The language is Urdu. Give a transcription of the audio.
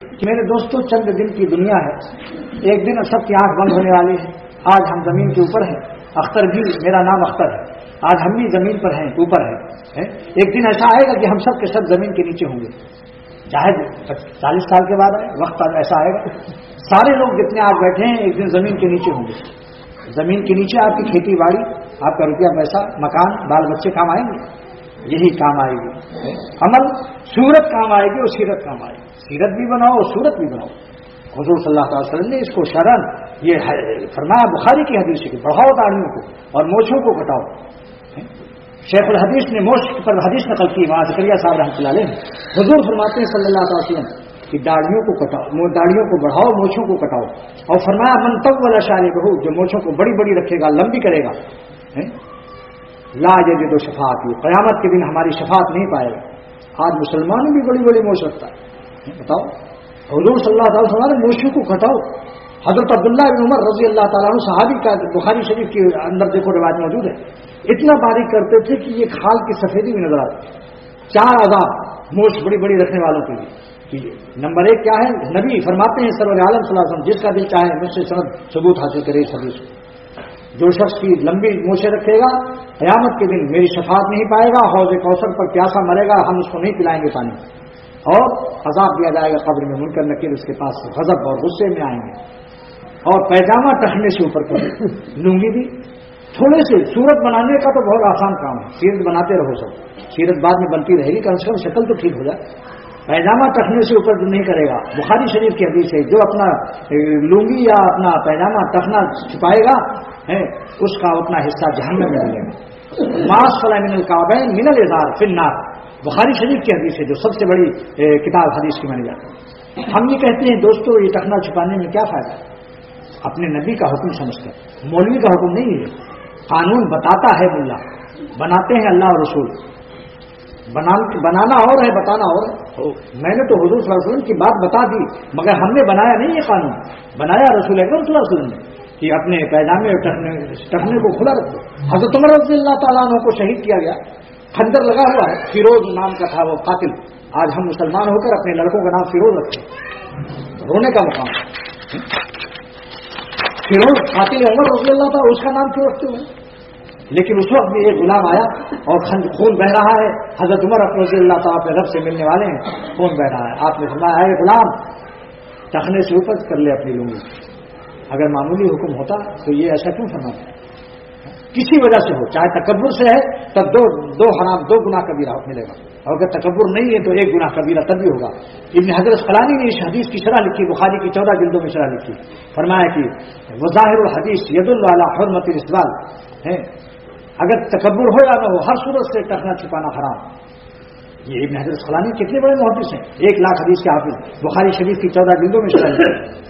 کہ میرے دوستوں چند دن کی دنیا ہے، ایک دن سب کی آنکھ بند ہونے والی ہے. آج ہم زمین کے اوپر ہیں، اختر بھی میرا نام اختر ہے، آج ہم بھی زمین پر ہیں، اوپر ہیں. ایک دن ایسا آئے گا کہ ہم سب کے سب زمین کے نیچے ہوں گے، چاہے 40 سال کے بعد آئے، وقت ایسا آئے گا سارے لوگ جتنے آپ بیٹھے ہیں ایک دن زمین کے نیچے ہوں گے. زمین کے نیچے آپ کی کھیتی باڑی، آپ کا روپیہ پیسہ، مکان، بال بچے کام آئیں گے، یہی کام آئے گی. عمل صورت کام آئے گی اور سیرت کام آئے گی. سیرت بھی بناؤ اور صورت بھی بناؤ. حضور صلی اللہ علیہ وسلم نے اس کو شرن یہ فرمایا، بخاری کی حدیث ہے کہ بڑھاؤ داڑھیوں کو اور موچھوں کو کٹاؤ. شیخ الحدیث نے موچھ پر حدیث نقل کی، وہاں زکریا صاحب رحمۃ اللہ علیہ. حضور فرماتے ہیں صلی اللہ علیہ وسلم کہ داڑھیوں کو کٹاؤ، داڑھیوں کو بڑھاؤ، موچھوں کو کٹاؤ. اور فرمایا من طول شاربہ، جو موچھوں کو بڑی بڑی رکھے گا، لمبی کرے گا، لا یجد شفاعت، قیامت کے دن ہماری شفاعت نہیں پائے گا. آج مسلمانوں بھی بڑی بڑی موچھ رکھتا ہے. بتاؤ، حضور صلی اللہ علیہ وسلم نے موچھوں کو کٹاؤ. حضرت عبداللہ بن عمر رضی اللہ تعالیٰ عنہ صحابی کا بخاری شریف کے اندر دیکھو روایت موجود ہے، اتنا باریک کرتے تھے کہ یہ کھال کی سفیدی بھی نظر آتی. 4 عذاب موچھ بڑی بڑی رکھنے والوں کے لیے. نمبر 1 کیا ہے؟ نبی فرماتے ہیں سرور عالم صلی اللہ علیہ وسلم، جس کا دل چاہے مجھ سے ثبوت حاصل کرے اس حدیث کو، جو شخص کی لمبی موچھیں رکھے گا قیامت کے دن میری شفاعت نہیں پائے گا، حوض کوثر پر پیاسا مرے گا، ہم اس کو نہیں پلائیں گے پانی، اور عذاب دیا جائے گا قبر میں. منکر نکیر اس کے پاس غضب اور غصے میں آئیں گے. اور پیجامہ ٹخنے سے اوپر کر لنگی بھی تھوڑے سے. صورت بنانے کا تو بہت آسان کام ہے، سیرت بناتے رہو سب، سیرت بعد میں بنتی رہے گی، کم سے کم شکل تو ٹھیک ہو جائے. پیجامہ ٹخنے سے اوپر نہیں کرے گا. بخاری شریف کی حدیث ہے، جو اپنا لنگی یا اپنا پیجامہ ٹخنا چھپائے گا اس کا اتنا حصہ جہنم میں ملے گا. ماس فلا من الکعبین من الازار فی النار، بخاری شریف کی حدیث ہے، جو سب سے بڑی کتاب حدیث کی مانی جاتی ہے. ہم یہ کہتے ہیں دوستو یہ ٹخنا چھپانے میں کیا فائدہ ہے؟ اپنے نبی کا حکم سمجھ کر، مولوی کا حکم نہیں ہے. قانون بتاتا ہے ملا، بناتے ہیں اللہ اور رسول. بنانا اور ہے، بتانا اور ہے. میں نے تو حضور صلی اللہ علیہ وسلم کی بات بتا دی، مگر ہم نے بنایا نہیں یہ قانون، بنایا رسول اکرم صلی اللہ علیہ وسلم نے کہ اپنے پیجامے اور ٹخنے کو کھلا رکھو. حضرت عمر رضی اللہ تعالیٰ عنہ کو شہید کیا گیا، خنجر لگا ہوا ہے، فیروز نام کا تھا وہ قاتل. آج ہم مسلمان ہو کر اپنے لڑکوں کا نام فیروز رکھتے، رونے کا مقام. فیروز قاتل عمر رضی اللہ تعالیٰ، اس کا نام کیوں رکھتے ہوئے؟ لیکن اس وقت بھی ایک غلام آیا اور خون بہ رہا ہے. حضرت عمر رضی اللہ تعالیٰ اپنے رب سے ملنے والے ہیں، خون بہ رہا ہے. آپ نے فرمایا اے غلام ٹخنے سے اوپر کر لے اپنی لنگی. اگر معمولی حکم ہوتا تو یہ ایسا کیوں فرماتا؟ کسی وجہ سے ہو، چاہے تکبر سے ہے تب دو حرام، 2 گناہ کبیرہ ملے گا، اور اگر تکبر نہیں ہے تو 1 گناہ کبیرہ تب بھی ہوگا. ابن حجر اسقلانی نے اس حدیث کی شرح لکھی، بخاری کی 14 جلدوں میں شرح لکھی. فرمایا کہ وظاہر الحدیث یدل علی حرمت الاستبال، اگر تکبر ہو یا نہ ہو ہر صورت سے ٹخنا چھپانا حرام. یہ ابن حجر اسقلانی کتنے بڑے محدث ہیں، 1 لاکھ حدیث کے حافظ، بخاری شریف کی 14 جلدوں میں شرح لکھی.